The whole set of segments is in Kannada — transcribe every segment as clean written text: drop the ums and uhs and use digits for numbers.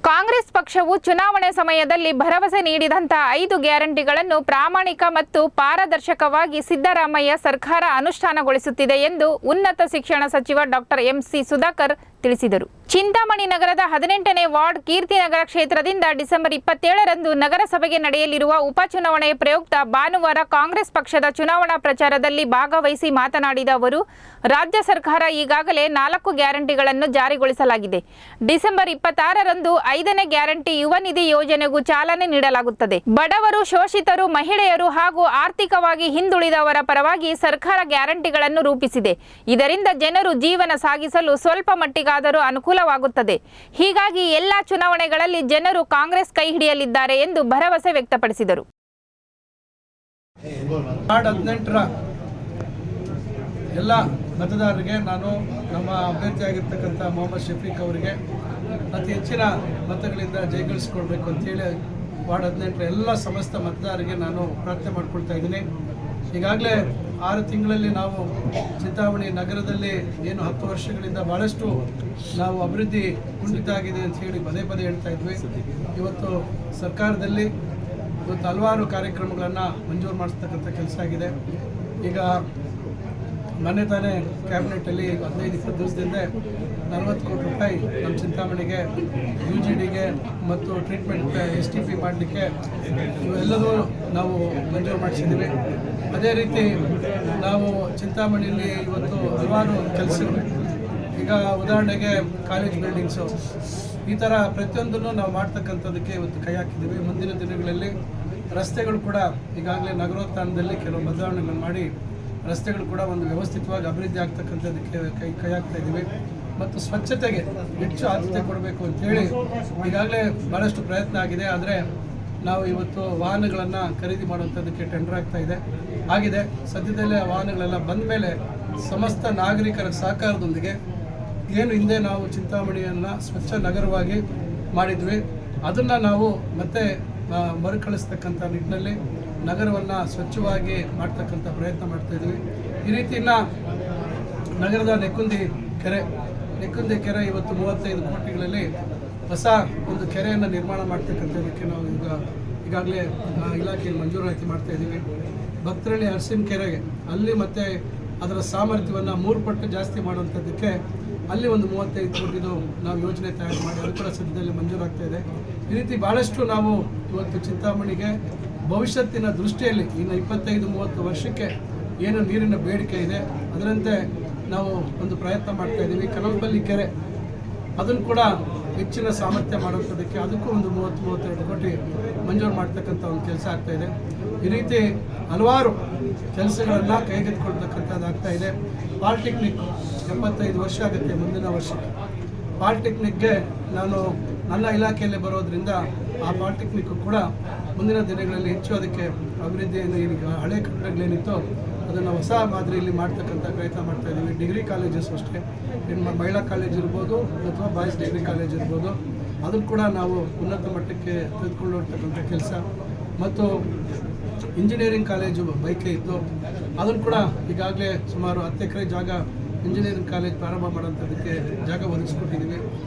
ಕಾಂಗ್ರೆಸ್ ಪಕ್ಷವು ಚುನಾವಣೆ ಸಮಯದಲ್ಲಿ ಭರವಸೆ ನೀಡಿದಂತ 5 ಗ್ಯಾರಂಟಿಗಳನ್ನು ಪ್ರಾಮಾಣಿಕ ಮತ್ತು ಪಾರದರ್ಶಕವಾಗಿ ಸಿದ್ದರಾಮಯ್ಯ ಸರ್ಕಾರ ಅನುಷ್ಠಾನಗೊಳಿಸುತ್ತಿದೆ ಎಂದು ಉನ್ನತ ಶಿಕ್ಷಣ ಸಚಿವ ಡಾಕ್ಟರ್ ಎಂಸಿ ಸುಧಾಕರ್ ತಿಳಿಸಿದರು. ಚಿಂತಾಮಣಿ ನಗರದ 18ನೇ ವಾರ್ಡ್ ಕೀರ್ತಿನಗರ ಕ್ಷೇತ್ರದಿಂದ ಡಿಸೆಂಬರ್ 27ರಂದು ನಗರಸಭೆಗೆ ನಡೆಯಲಿರುವ ಉಪಚುನಾವಣೆಯ ಪ್ರಯುಕ್ತ ಭಾನುವಾರ ಕಾಂಗ್ರೆಸ್ ಪಕ್ಷದ ಚುನಾವಣಾ ಪ್ರಚಾರದಲ್ಲಿ ಭಾಗವಹಿಸಿ ಮಾತನಾಡಿದ ಅವರು, ರಾಜ್ಯ ಸರ್ಕಾರ ಈಗಾಗಲೇ 4 ಗ್ಯಾರಂಟಿಗಳನ್ನು ಜಾರಿಗೊಳಿಸಲಾಗಿದೆ. ಡಿಸೆಂಬರ್ 26ರಂದು 5ನೇ ಗ್ಯಾರಂಟಿ ಯುವ ನಿಧಿ ಯೋಜನೆಗೂ ಚಾಲನೆ ನೀಡಲಾಗುತ್ತದೆ. ಬಡವರು, ಶೋಷಿತರು, ಮಹಿಳೆಯರು ಹಾಗೂ ಆರ್ಥಿಕವಾಗಿ ಹಿಂದುಳಿದವರ ಪರವಾಗಿ ಸರ್ಕಾರ ಗ್ಯಾರಂಟಿಗಳನ್ನು ರೂಪಿಸಿದೆ. ಇದರಿಂದ ಜನರು ಜೀವನ ಸಾಗಿಸಲು ಸ್ವಲ್ಪ ಮಟ್ಟಿಗಾದರೂ ಅನುಕೂಲವಾಗುತ್ತದೆ. ಹೀಗಾಗಿ ಎಲ್ಲಾ ಚುನಾವಣೆಗಳಲ್ಲಿ ಜನರು ಕಾಂಗ್ರೆಸ್ ಕೈ ಹಿಡಿಯಲಿದ್ದಾರೆ ಎಂದು ಭರವಸೆ ವ್ಯಕ್ತಪಡಿಸಿದರು. ಎಲ್ಲ ಮತದಾರರಿಗೆ ನಾನು ನಮ್ಮ ಅಭ್ಯರ್ಥಿಯಾಗಿರ್ತಕ್ಕಂಥ ಮೊಹಮ್ಮದ್ ಶಫೀಕ್ ಅವರಿಗೆ ಅತಿ ಹೆಚ್ಚಿನ ಮತಗಳಿಂದ ಜಯಗಳಿಸ್ಕೊಳ್ಬೇಕು ಅಂತೇಳಿ ವಾರ್ಡ್ 18 ಎಲ್ಲ ಸಮಸ್ತ ಮತದಾರರಿಗೆ ನಾನು ಪ್ರಾರ್ಥನೆ ಮಾಡ್ಕೊಳ್ತಾ ಇದ್ದೀನಿ. ಈಗಾಗಲೇ 6 ತಿಂಗಳಲ್ಲಿ ನಾವು ಚಿಂತಾಮಣಿ ನಗರದಲ್ಲಿ ಏನು 10 ವರ್ಷಗಳಿಂದ ಭಾಳಷ್ಟು ನಾವು ಅಭಿವೃದ್ಧಿ ಕುಂಠಿತ ಆಗಿದೆ ಅಂತ ಹೇಳಿ ಪದೇ ಪದೇ ಹೇಳ್ತಾ ಇದ್ವಿ. ಇವತ್ತು ಸರ್ಕಾರದಲ್ಲಿ ಇವತ್ತು ಹಲವಾರು ಕಾರ್ಯಕ್ರಮಗಳನ್ನು ಮಂಜೂರು ಮಾಡಿಸ್ತಕ್ಕಂಥ ಕೆಲಸ ಆಗಿದೆ. ಈಗ ಮೊನ್ನೆ ತಾನೇ ಕ್ಯಾಬಿನೆಟಲ್ಲಿ 15-20 ದಿವಸದಿಂದ 40 ಕೋಟಿ ರೂಪಾಯಿ ನಮ್ಮ ಚಿಂತಾಮಣಿಗೆ UGDಗೆ ಮತ್ತು ಟ್ರೀಟ್ಮೆಂಟ್ STP ಮಾಡಲಿಕ್ಕೆ ಇವೆಲ್ಲವೂ ನಾವು ಮಂಜೂರು ಮಾಡಿಸಿದ್ದೀವಿ. ಅದೇ ರೀತಿ ನಾವು ಚಿಂತಾಮಣಿಯಲ್ಲಿ ಇವತ್ತು ಹಲವಾರು ಕೆಲಸಗಳು, ಈಗ ಉದಾಹರಣೆಗೆ ಕಾಲೇಜ್ ಬಿಲ್ಡಿಂಗ್ಸು, ಈ ಥರ ಪ್ರತಿಯೊಂದನ್ನು ನಾವು ಮಾಡ್ತಕ್ಕಂಥದ್ದಕ್ಕೆ ಇವತ್ತು ಕೈ ಹಾಕಿದ್ದೀವಿ. ಮುಂದಿನ ದಿನಗಳಲ್ಲಿ ರಸ್ತೆಗಳು ಕೂಡ ಈಗಾಗಲೇ ನಗರೋತ್ಥಾನದಲ್ಲಿ ಕೆಲವು ಬದಲಾವಣೆಗಳನ್ನು ಮಾಡಿ ರಸ್ತೆಗಳು ಕೂಡ ಒಂದು ವ್ಯವಸ್ಥಿತವಾಗಿ ಅಭಿವೃದ್ಧಿ ಆಗ್ತಕ್ಕಂಥದ್ದಕ್ಕೆ ಕೈ ಹಾಕ್ತಾ ಇದ್ದೀವಿ. ಮತ್ತು ಸ್ವಚ್ಛತೆಗೆ ಹೆಚ್ಚು ಆದ್ಯತೆ ಕೊಡಬೇಕು ಅಂತೇಳಿ ಈಗಾಗಲೇ ಭಾಳಷ್ಟು ಪ್ರಯತ್ನ ಆಗಿದೆ. ಆದರೆ ನಾವು ಇವತ್ತು ವಾಹನಗಳನ್ನು ಖರೀದಿ ಮಾಡುವಂಥದ್ದಕ್ಕೆ ಟೆಂಡರ್ ಆಗಿದೆ. ಸದ್ಯದಲ್ಲೇ ಆ ವಾಹನಗಳೆಲ್ಲ ಬಂದ ಮೇಲೆ ಸಮಸ್ತ ನಾಗರಿಕರ ಸಹಕಾರದೊಂದಿಗೆ ಏನು ಹಿಂದೆ ನಾವು ಚಿಂತಾಮಣಿಯನ್ನು ಸ್ವಚ್ಛ ನಗರವಾಗಿ ಮಾಡಿದ್ವಿ, ಅದನ್ನು ನಾವು ಮತ್ತೆ ಮರುಕಳಿಸ್ತಕ್ಕಂಥ ನಿಟ್ಟಿನಲ್ಲಿ ನಗರವನ್ನು ಸ್ವಚ್ಛವಾಗಿ ಮಾಡ್ತಕ್ಕಂಥ ಪ್ರಯತ್ನ ಮಾಡ್ತಾಯಿದ್ವಿ. ಈ ರೀತಿ ನಗರದ ನೆಕ್ಕುಂದಿ ಕೆರೆ ಇವತ್ತು 35 ಕೋಟಿಗಳಲ್ಲಿ ಹೊಸ ಒಂದು ಕೆರೆಯನ್ನು ನಿರ್ಮಾಣ ಮಾಡ್ತಕ್ಕಂಥದ್ದಕ್ಕೆ ನಾವು ಈಗಾಗಲೇ ಇಲಾಖೆಯಲ್ಲಿ ಮಂಜೂರಾತಿ ಮಾಡ್ತಾಯಿದ್ದೀವಿ. ಭಕ್ತರಳ್ಳಿ ಅರಸಿನ ಕೆರೆಗೆ ಅಲ್ಲಿ ಮತ್ತೆ ಅದರ ಸಾಮರ್ಥ್ಯವನ್ನು 3 ಪಟ್ಟು ಜಾಸ್ತಿ ಮಾಡುವಂಥದ್ದಕ್ಕೆ ಅಲ್ಲಿ ಒಂದು 35 ಕೋಟಿದು ನಾವು ಯೋಜನೆ ತಯಾರು ಮಾಡಿ ಅದು ಕೂಡ ಸದ್ಯದಲ್ಲಿ ಮಂಜೂರಾಗ್ತಾಯಿದೆ. ಈ ರೀತಿ ಭಾಳಷ್ಟು ನಾವು ಇವತ್ತು ಚಿಂತಾಮಣಿಗೆ ಭವಿಷ್ಯತ್ತಿನ ದೃಷ್ಟಿಯಲ್ಲಿ ಇನ್ನು 25-30 ವರ್ಷಕ್ಕೆ ಏನು ನೀರಿನ ಬೇಡಿಕೆ ಇದೆ ಅದರಂತೆ ನಾವು ಒಂದು ಪ್ರಯತ್ನ ಮಾಡ್ತಾಯಿದ್ದೀವಿ. ಕನಲ್ಪಲ್ಲಿ ಕೆರೆ ಅದನ್ನು ಕೂಡ ಹೆಚ್ಚಿನ ಸಾಮರ್ಥ್ಯ ಮಾಡುವಂಥದ್ದಕ್ಕೆ ಅದಕ್ಕೂ ಒಂದು 30-32 ಕೋಟಿ ಮಂಜೂರು ಮಾಡ್ತಕ್ಕಂಥ ಒಂದು ಕೆಲಸ ಆಗ್ತಾಯಿದೆ. ಈ ರೀತಿ ಹಲವಾರು ಕೆಲಸಗಳನ್ನು ಕೈಗೆತ್ತಿಕೊಳ್ತಕ್ಕಂಥದ್ದು ಆಗ್ತಾಯಿದೆ. ಪಾಲಿಟೆಕ್ನಿಕ್ 75 ವರ್ಷ ಆಗುತ್ತೆ ಮುಂದಿನ ವರ್ಷಕ್ಕೆ. ಪಾಲಿಟೆಕ್ನಿಕ್ಗೆ ನಾನು ನನ್ನ ಇಲಾಖೆಯಲ್ಲಿ ಬರೋದ್ರಿಂದ ಆ ಪಾಲಿಟೆಕ್ನಿಕ್ ಕೂಡ ಮುಂದಿನ ದಿನಗಳಲ್ಲಿ ಹೆಚ್ಚು ಅದಕ್ಕೆ ಅಭಿವೃದ್ಧಿಯನ್ನು ಈಗ ಹಳೆ ಕಟ್ಟಡಗಳೇನಿತ್ತು ಅದನ್ನು ಹೊಸ ಮಾದರಿಯಲ್ಲಿ ಮಾಡ್ತಕ್ಕಂಥ ಪ್ರಯತ್ನ ಮಾಡ್ತಾಯಿದ್ದೀವಿ. ಡಿಗ್ರಿ ಕಾಲೇಜಸ್ ಅಷ್ಟೇ, ಮಹಿಳಾ ಕಾಲೇಜ್ ಇರ್ಬೋದು ಅಥವಾ ಬಾಯ್ಸ್ ಡಿಗ್ರಿ ಕಾಲೇಜ್ ಇರ್ಬೋದು, ಅದನ್ನು ಕೂಡ ನಾವು ಉನ್ನತ ಮಟ್ಟಕ್ಕೆ ತೆಗೆದುಕೊಂಡು ಹೋಗ್ತಕ್ಕಂಥ ಕೆಲಸ. ಮತ್ತು ಇಂಜಿನಿಯರಿಂಗ್ ಕಾಲೇಜು ಬೈಕೆ ಇತ್ತು, ಅದನ್ನು ಕೂಡ ಈಗಾಗಲೇ ಸುಮಾರು 10 ಎಕರೆ ಜಾಗ ಇಂಜಿನಿಯರಿಂಗ್ ಕಾಲೇಜ್ ಪ್ರಾರಂಭ ಮಾಡೋಂಥದ್ದಕ್ಕೆ ಜಾಗ ಒದಗಿಸ್ಕೊಟ್ಟಿದ್ದೀವಿ.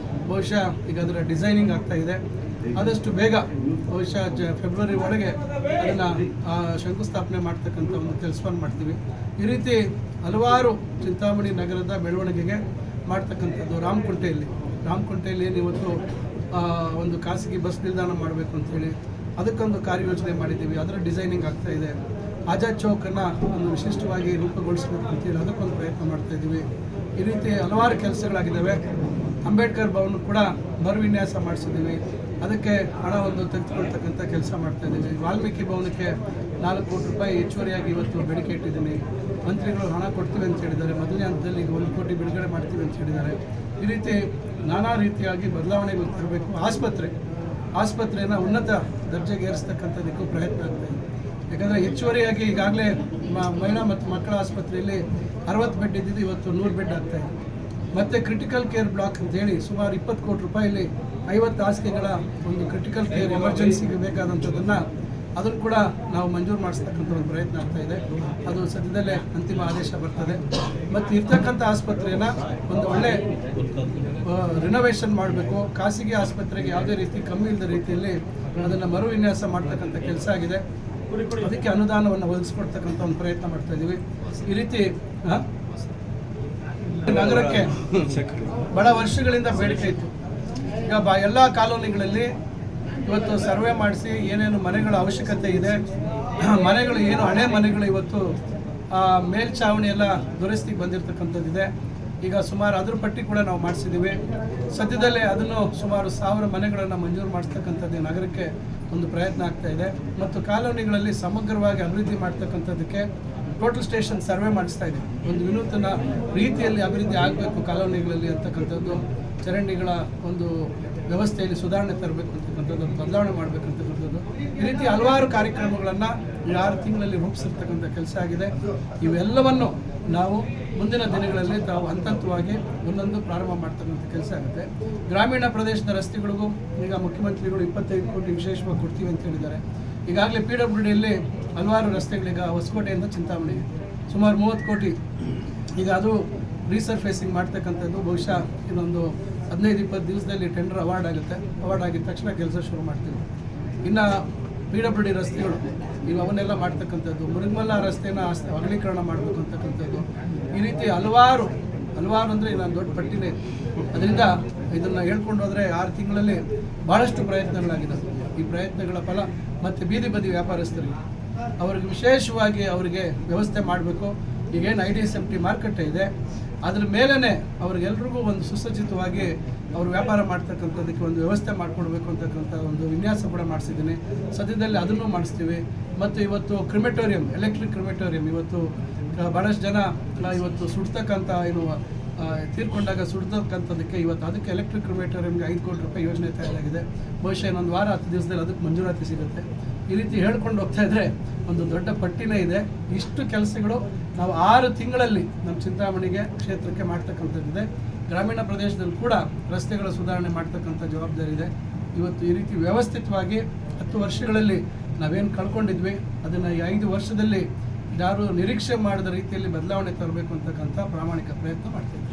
ಬಹುಶಃ ಈಗ ಅದರ ಡಿಸೈನಿಂಗ್ ಆಗ್ತಾಯಿದೆ. ಆದಷ್ಟು ಬೇಗ ಬಹುಶಃ ಫೆಬ್ರವರಿ ಒಳಗೆ ಅದನ್ನು ಶಂಕುಸ್ಥಾಪನೆ ಮಾಡ್ತಕ್ಕಂಥ ಒಂದು ಕೆಲಸವನ್ನು ಮಾಡ್ತೀವಿ. ಈ ರೀತಿ ಹಲವಾರು ಚಿಂತಾಮಣಿ ನಗರದ ಬೆಳವಣಿಗೆಗೆ ಮಾಡ್ತಕ್ಕಂಥದ್ದು. ರಾಮಕುಂಟೆಯಲ್ಲಿ ಏನು ಇವತ್ತು ಒಂದು ಖಾಸಗಿ ಬಸ್ ನಿಲ್ದಾಣ ಮಾಡಬೇಕು ಅಂಥೇಳಿ ಅದಕ್ಕೊಂದು ಕಾರ್ಯಯೋಜನೆ ಮಾಡಿದ್ದೀವಿ. ಅದರ ಡಿಸೈನಿಂಗ್ ಆಗ್ತಾಯಿದೆ. ಆಜಾದ್ ಚೌಕನ್ನು ಒಂದು ವಿಶಿಷ್ಟವಾಗಿ ರೂಪುಗೊಳಿಸಬೇಕು ಅಂತೇಳಿ ಅದಕ್ಕೊಂದು ಪ್ರಯತ್ನ ಮಾಡ್ತಾಯಿದ್ದೀವಿ. ಈ ರೀತಿ ಹಲವಾರು ಕೆಲಸಗಳಾಗಿದ್ದಾವೆ. ಅಂಬೇಡ್ಕರ್ ಭವನ ಕೂಡ ಮರುವಿನ್ಯಾಸ ಮಾಡಿಸಿದ್ದೀವಿ, ಅದಕ್ಕೆ ಹಣವನ್ನು ತೆಗೆದುಕೊಳ್ತಕ್ಕಂಥ ಕೆಲಸ ಮಾಡ್ತಾಯಿದ್ದೀವಿ. ವಾಲ್ಮೀಕಿ ಭವನಕ್ಕೆ 4 ಕೋಟಿ ರೂಪಾಯಿ ಹೆಚ್ಚುವರಿಯಾಗಿ ಇವತ್ತು ಬೇಡಿಕೆ ಇಟ್ಟಿದ್ದೀನಿ. ಮಂತ್ರಿಗಳು ಹಣ ಕೊಡ್ತೀವಿ ಅಂತ ಹೇಳಿದ್ದಾರೆ. ಮೊದಲನೇ ಹಂತದಲ್ಲಿ ಈಗ 1 ಕೋಟಿ ಬಿಡುಗಡೆ ಮಾಡ್ತೀವಿ ಅಂತ ಹೇಳಿದ್ದಾರೆ. ಈ ರೀತಿ ನಾನಾ ರೀತಿಯಾಗಿ ಬದಲಾವಣೆಗಳು ತರಬೇಕು. ಆಸ್ಪತ್ರೆಯನ್ನು ಉನ್ನತ ದರ್ಜೆಗೆ ಏರಿಸ್ತಕ್ಕಂಥದ್ದಕ್ಕೂ ಪ್ರಯತ್ನ ಆಗ್ತಾಯಿದೆ. ಯಾಕಂದರೆ ಹೆಚ್ಚುವರಿಯಾಗಿ ಈಗಾಗಲೇ ಮಹಿಳಾ ಮತ್ತು ಮಕ್ಕಳ ಆಸ್ಪತ್ರೆಯಲ್ಲಿ 60 ಬೆಡ್ ಇದ್ದಿದ್ದು ಇವತ್ತು 100 ಬೆಡ್ ಆಗ್ತಾಯಿದೆ. ಮತ್ತು ಕ್ರಿಟಿಕಲ್ ಕೇರ್ ಬ್ಲಾಕ್ ಅಂತೇಳಿ ಸುಮಾರು 20 ಕೋಟಿ ರೂಪಾಯಿಲಿ 50 ಹಾಸಿಗೆಗಳ ಒಂದು ಕ್ರಿಟಿಕಲ್ ಕೇರ್ ಎಮರ್ಜೆನ್ಸಿಗೆ ಬೇಕಾದಂಥದ್ದನ್ನು ಅದನ್ನು ಕೂಡ ನಾವು ಮಂಜೂರು ಮಾಡಿಸ್ತಕ್ಕಂಥ ಒಂದು ಪ್ರಯತ್ನ ಆಗ್ತಾ ಇದೆ. ಅದು ಸದ್ಯದಲ್ಲೇ ಅಂತಿಮ ಆದೇಶ ಬರ್ತದೆ. ಮತ್ತು ಇರ್ತಕ್ಕಂಥ ಆಸ್ಪತ್ರೆನ ಒಂದು ಒಳ್ಳೆ ರಿನೋವೇಷನ್ ಮಾಡಬೇಕು. ಖಾಸಗಿ ಆಸ್ಪತ್ರೆಗೆ ಯಾವುದೇ ರೀತಿ ಕಮ್ಮಿ ಇಲ್ಲದ ರೀತಿಯಲ್ಲಿ ಅದನ್ನು ಮರು ವಿನ್ಯಾಸ ಮಾಡ್ತಕ್ಕಂಥ ಕೆಲಸ ಆಗಿದೆ. ಅದಕ್ಕೆ ಅನುದಾನವನ್ನು ಒದಗಿಸ್ಕೊಡ್ತಕ್ಕಂಥ ಒಂದು ಪ್ರಯತ್ನ ಮಾಡ್ತಾ ಇದ್ದೀವಿ. ಈ ರೀತಿ ನಗರಕ್ಕೆ ಬಹಳ ವರ್ಷಗಳಿಂದ ಬೇಡಿಕೆ ಇತ್ತು. ಈಗ ಎಲ್ಲ ಕಾಲೋನಿಗಳಲ್ಲಿ ಇವತ್ತು ಸರ್ವೆ ಮಾಡಿಸಿ ಏನೇನು ಮನೆಗಳ ಅವಶ್ಯಕತೆ ಇದೆ, ಮನೆಗಳು ಏನು ಹಳೆ ಮನೆಗಳು ಇವತ್ತು ಮೇಲ್ಛಾವಣಿ ಎಲ್ಲ ದುರಸ್ತಿಗೆ ಬಂದಿರತಕ್ಕಂಥದ್ದಿದೆ. ಈಗ ಸುಮಾರು ಅದ್ರ ಪಟ್ಟಿ ಕೂಡ ನಾವು ಮಾಡಿಸಿದ್ದೀವಿ. ಸದ್ಯದಲ್ಲೇ ಅದನ್ನು ಸುಮಾರು 1000 ಮನೆಗಳನ್ನು ಮಂಜೂರು ಮಾಡಿಸ್ತಕ್ಕಂಥದ್ದು ನಗರಕ್ಕೆ ಒಂದು ಪ್ರಯತ್ನ ಆಗ್ತಾ ಇದೆ. ಮತ್ತು ಕಾಲೋನಿಗಳಲ್ಲಿ ಸಮಗ್ರವಾಗಿ ಅಭಿವೃದ್ಧಿ ಮಾಡ್ತಕ್ಕಂಥದ್ದಕ್ಕೆ ಟೋಟಲ್ ಸ್ಟೇಷನ್ ಸರ್ವೆ ಮಾಡಿಸ್ತಾ ಇದೆ. ಒಂದು ವಿನೂತನ ರೀತಿಯಲ್ಲಿ ಅಭಿವೃದ್ಧಿ ಆಗಬೇಕು ಕಾಲೋನಿಗಳಲ್ಲಿ ಅಂತಕ್ಕಂಥದ್ದು, ಚರಂಡಿಗಳ ಒಂದು ವ್ಯವಸ್ಥೆಯಲ್ಲಿ ಸುಧಾರಣೆ ತರಬೇಕು ಅಂತಕ್ಕಂಥದ್ದು, ಬದಲಾವಣೆ ಮಾಡಬೇಕಂತಕ್ಕಂಥದ್ದು, ಈ ರೀತಿ ಹಲವಾರು ಕಾರ್ಯಕ್ರಮಗಳನ್ನು 6 ತಿಂಗಳಲ್ಲಿ ರೂಪಿಸಿರ್ತಕ್ಕಂಥ ಕೆಲಸ ಆಗಿದೆ. ಇವೆಲ್ಲವನ್ನು ನಾವು ಮುಂದಿನ ದಿನಗಳಲ್ಲಿ ತಾವು ಹಂತವಾಗಿ ಒಂದೊಂದು ಪ್ರಾರಂಭ ಮಾಡ್ತಕ್ಕಂಥ ಕೆಲಸ ಆಗುತ್ತೆ. ಗ್ರಾಮೀಣ ಪ್ರದೇಶದ ರಸ್ತೆಗಳಿಗೂ ಈಗ ಮುಖ್ಯಮಂತ್ರಿಗಳು 25 ಕೋಟಿ ವಿಶೇಷವಾಗಿ ಕೊಡ್ತೀವಿ ಅಂತ ಹೇಳಿದ್ದಾರೆ. ಈಗಾಗಲೇ PWDಯಲ್ಲಿ ಹಲವಾರು ರಸ್ತೆಗಳೀಗ ಹೊಸಕೋಟೆಯಿಂದ ಚಿಂತಾಮಣಿಗೆ ಸುಮಾರು 30 ಕೋಟಿ ಈಗ ಅದು ರೀಸರ್ಫೇಸಿಂಗ್ ಮಾಡ್ತಕ್ಕಂಥದ್ದು. ಬಹುಶಃ ಇನ್ನೊಂದು 15-20 ದಿವಸದಲ್ಲಿ ಟೆಂಡರ್ ಅವಾರ್ಡ್ ಆಗುತ್ತೆ. ಅವಾರ್ಡ್ ಆಗಿದ ತಕ್ಷಣ ಕೆಲಸ ಶುರು ಮಾಡ್ತೀವಿ. ಇನ್ನು PWD ರಸ್ತೆಗಳು ಈಗ ಅವನ್ನೆಲ್ಲ ಮಾಡ್ತಕ್ಕಂಥದ್ದು, ಮುರುಗಮಲ್ಲ ರಸ್ತೆನ ಅಗಲೀಕರಣ ಮಾಡಬೇಕು ಅಂತಕ್ಕಂಥದ್ದು, ಈ ರೀತಿ ಹಲವಾರು ಅಂದರೆ ಇದೊಂದು ದೊಡ್ಡ ಪಟ್ಟಿನೇ ಇದೆ. ಅದರಿಂದ ಇದನ್ನು ಹೇಳ್ಕೊಂಡು ಹೋದರೆ 6 ತಿಂಗಳಲ್ಲಿ ಭಾಳಷ್ಟು ಪ್ರಯತ್ನಗಳಾಗಿದೆ. ಈ ಪ್ರಯತ್ನಗಳ ಫಲ ಮತ್ತು ಬೀದಿ ಬದಿ ವ್ಯಾಪಾರಸ್ಥರಿಗೆ ಅವ್ರಿಗೆ ವಿಶೇಷವಾಗಿ ಅವರಿಗೆ ವ್ಯವಸ್ಥೆ ಮಾಡಬೇಕು. ಈಗೇನು IDSMT ಮಾರುಕಟ್ಟೆ ಇದೆ ಅದ್ರ ಮೇಲೇ ಅವ್ರಿಗೆಲ್ರಿಗೂ ಒಂದು ಸುಸಜ್ಜಿತವಾಗಿ ಅವರು ವ್ಯಾಪಾರ ಮಾಡ್ತಕ್ಕಂಥದ್ದಕ್ಕೆ ಒಂದು ವ್ಯವಸ್ಥೆ ಮಾಡಿಕೊಡ್ಬೇಕು ಅಂತಕ್ಕಂಥ ಒಂದು ವಿನ್ಯಾಸ ಕೂಡ ಮಾಡಿಸಿದ್ದೀನಿ. ಸದ್ಯದಲ್ಲಿ ಅದನ್ನು ಮಾಡಿಸ್ತೀವಿ. ಮತ್ತು ಇವತ್ತು ಕ್ರಿಮೆಟೋರಿಯಂ, ಎಲೆಕ್ಟ್ರಿಕ್ ಕ್ರಿಮೆಟೋರಿಯಂ, ಇವತ್ತು ಭಾಳಷ್ಟು ಜನ ಇವತ್ತು ಸುಡ್ತಕ್ಕಂಥ ಏನು ತೀರ್ಕೊಂಡಾಗ ಸುಡ್ತಕ್ಕಂಥದ್ದಕ್ಕೆ ಇವತ್ತು ಅದಕ್ಕೆ ಎಲೆಕ್ಟ್ರಿಕ್ ಕ್ರಿಮೆಟೋರಿಯಂಗೆ 5 ಕೋಟಿ ರೂಪಾಯಿ ಯೋಜನೆ ತಯಾರಾಗಿದೆ. ಬಹುಶಃ ಇನ್ನೊಂದು ವಾರ 10 ದಿವಸದಲ್ಲಿ ಅದಕ್ಕೆ ಮಂಜೂರಾತಿ ಸಿಗುತ್ತೆ. ಈ ರೀತಿ ಹೇಳ್ಕೊಂಡು ಹೋಗ್ತಾ ಇದ್ದರೆ ಒಂದು ದೊಡ್ಡ ಪಟ್ಟಿನೇ ಇದೆ. ಇಷ್ಟು ಕೆಲಸಗಳು ನಾವು 6 ತಿಂಗಳಲ್ಲಿ ನಮ್ಮ ಚಿಂತಾಮಣಿಗೆ ಕ್ಷೇತ್ರಕ್ಕೆ ಮಾಡ್ತಕ್ಕಂಥದ್ದಿದೆ. ಗ್ರಾಮೀಣ ಪ್ರದೇಶದಲ್ಲಿ ಕೂಡ ರಸ್ತೆಗಳ ಸುಧಾರಣೆ ಮಾಡ್ತಕ್ಕಂಥ ಜವಾಬ್ದಾರಿ ಇದೆ. ಇವತ್ತು ಈ ರೀತಿ ವ್ಯವಸ್ಥಿತವಾಗಿ 10 ವರ್ಷಗಳಲ್ಲಿ ನಾವೇನು ಕಳ್ಕೊಂಡಿದ್ವಿ ಅದನ್ನು ಈ 5 ವರ್ಷದಲ್ಲಿ ಯಾರು ನಿರೀಕ್ಷೆ ಮಾಡಿದ ರೀತಿಯಲ್ಲಿ ಬದಲಾವಣೆ ತರಬೇಕು ಅಂತಕ್ಕಂಥ ಪ್ರಾಮಾಣಿಕ ಪ್ರಯತ್ನ ಮಾಡ್ತೀವಿ.